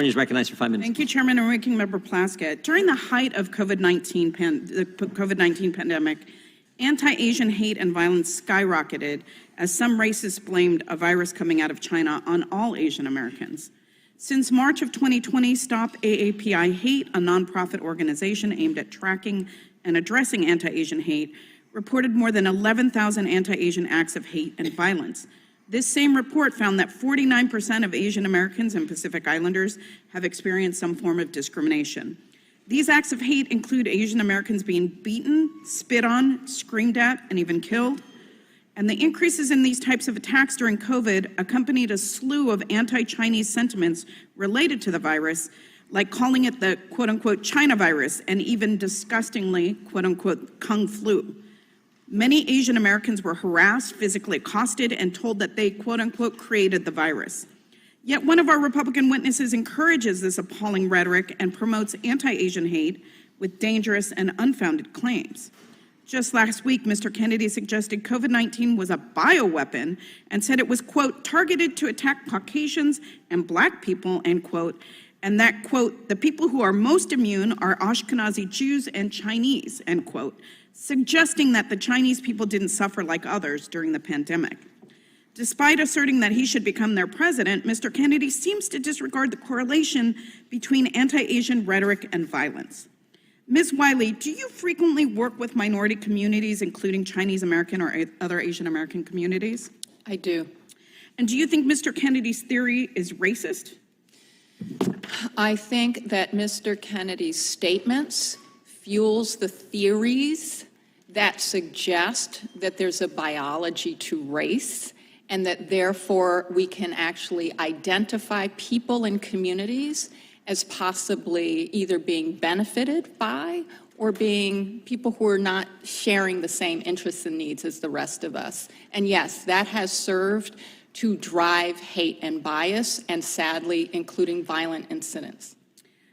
Is recognized for 5 minutes. Thank you, Chairman and Ranking Member Plaskett. During the height of the COVID-19 pandemic, anti-Asian hate and violence skyrocketed as some racists blamed a virus coming out of China on all Asian Americans. Since March of 2020, Stop AAPI Hate, a nonprofit organization aimed at tracking and addressing anti-Asian hate, reported more than 11,000 anti-Asian acts of hate and violence. This same report found that 49% of Asian Americans and Pacific Islanders have experienced some form of discrimination. These acts of hate include Asian Americans being beaten, spit on, screamed at, and even killed. And the increases in these types of attacks during COVID accompanied a slew of anti-Chinese sentiments related to the virus, like calling it the quote-unquote China virus and even disgustingly quote-unquote Kung flu. Many Asian Americans were harassed, physically accosted, and told that they, quote-unquote, created the virus. Yet one of our Republican witnesses encourages this appalling rhetoric and promotes anti-Asian hate with dangerous and unfounded claims. Just last week, Mr. Kennedy suggested COVID-19 was a bioweapon and said it was, quote, targeted to attack Caucasians and Black people, end quote, and that, quote, the people who are most immune are Ashkenazi Jews and Chinese, end quote, suggesting that the Chinese people didn't suffer like others during the pandemic. Despite asserting that he should become their president, Mr. Kennedy seems to disregard the correlation between anti-Asian rhetoric and violence. Ms. Wiley, do you frequently work with minority communities, including Chinese American or other Asian American communities? I do. And do you think Mr. Kennedy's theory is racist? I think that Mr. Kennedy's statements fuels the theories that suggest that there's a biology to race and that therefore we can actually identify people in communities as possibly either being benefited by or being people who are not sharing the same interests and needs as the rest of us. And yes, that has served to drive hate and bias and sadly including violent incidents.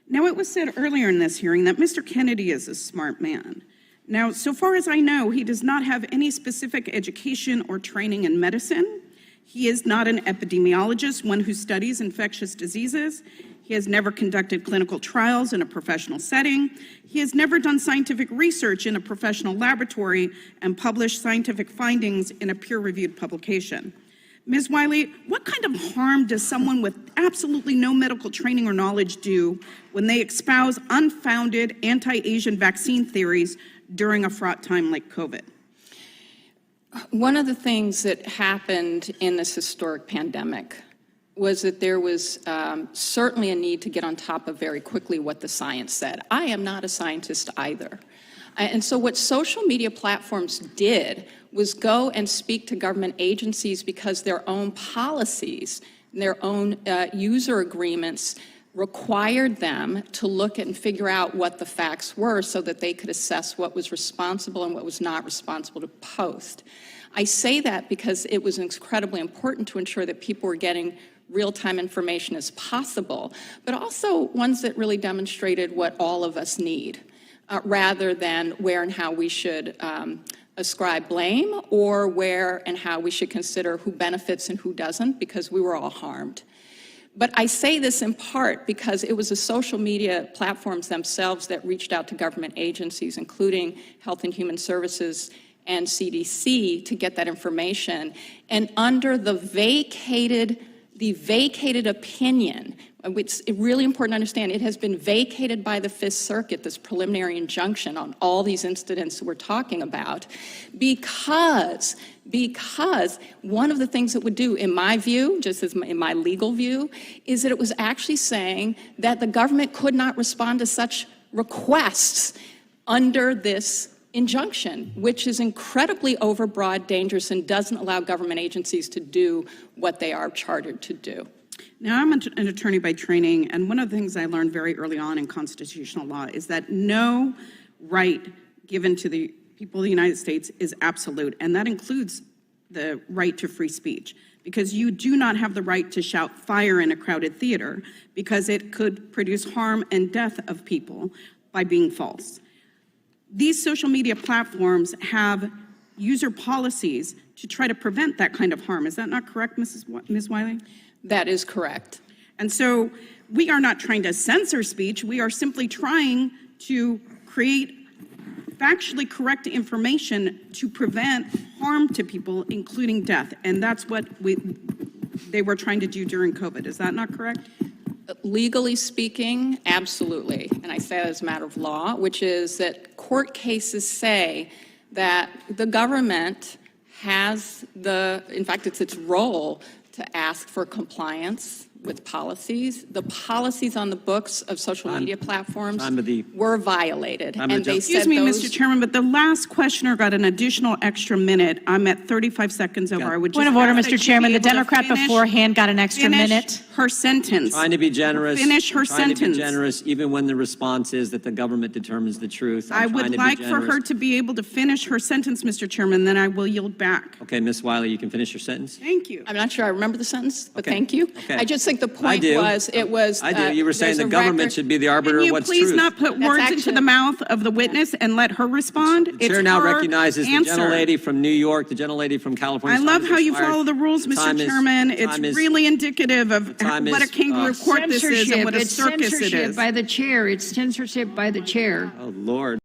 Now, it was said earlier in this hearing that Mr. Kennedy is a smart man. Now, so far as I know, he does not have any specific education or training in medicine. He is not an epidemiologist, one who studies infectious diseases. He has never conducted clinical trials in a professional setting. He has never done scientific research in a professional laboratory and published scientific findings in a peer-reviewed publication. Ms. Wiley, what kind of harm does someone with absolutely no medical training or knowledge do when they espouse unfounded anti-Asian vaccine theories during a fraught time like COVID? One of the things that happened in this historic pandemic was that there was certainly a need to get on top of very quickly what the science said. I am not a scientist either. And so what social media platforms did was go and speak to government agencies because their own policies, their own user agreements required them to look at and figure out what the facts were so that they could assess what was responsible and what was not responsible to post. I say that because it was incredibly important to ensure that people were getting real-time information as possible, but also ones that really demonstrated what all of us need, rather than where and how we should ascribe blame or where and how we should consider who benefits and who doesn't, because we were all harmed. But I say this in part because it was the social media platforms themselves that reached out to government agencies, including Health and Human Services and CDC, to get that information. And under the vacated opinion, it's really important to understand, it has been vacated by the Fifth Circuit, this preliminary injunction on all these incidents we're talking about, because one of the things it would do, in my view, just as in my legal view, is that it was actually saying that the government could not respond to such requests under this injunction, which is incredibly overbroad, dangerous, and doesn't allow government agencies to do what they are chartered to do. Now, I'm an attorney by training, and one of the things I learned very early on in constitutional law is that no right given to the people of the United States is absolute, and that includes the right to free speech, because you do not have the right to shout fire in a crowded theater because it could produce harm and death of people by being false. These social media platforms have user policies to try to prevent that kind of harm. Is that not correct, Ms. Wiley? That is correct. And so we are not trying to censor speech. We are simply trying to create factually correct information to prevent harm to people, including death. And that's what they were trying to do during COVID. Is that not correct? Legally speaking, absolutely. And I say that as a matter of law, which is that court cases say that the government has in fact, it's its role to ask for compliance with policies. The policies on the books of social media platforms were violated. And they Excuse me, Mr. Chairman, but the last questioner got an additional extra minute. I'm at 35 seconds over. I would just Point of order, ask that Mr. she Chairman. be The able to Democrat beforehand got an extra minute. Her sentence. Trying to be generous. Finish her Trying to be sentence. generous, even when the response is that the government determines the truth. I I'm trying would to be like for her generous. to be able to finish her sentence, Mr. Chairman, then I will yield back. Okay, Ms. Wiley, you can finish your sentence. Thank you. I'm not sure I remember the sentence, but Okay. thank you. Okay. I just think the I point do. was, I do. You were saying there's the a government record- should be the arbiter Can of you what's please truth. not put That's words into actually- the mouth of the witness and let her respond? The chair now her recognizes the answer. gentlelady from New York, the gentlelady from California. I love Time how is you expired. follow the rules, The time Mr. is- Chairman. the It's time is- really indicative of time what a is, kangaroo court this is and what a It's circus it censorship is. by the chair. It's censorship by the chair. Oh, Lord.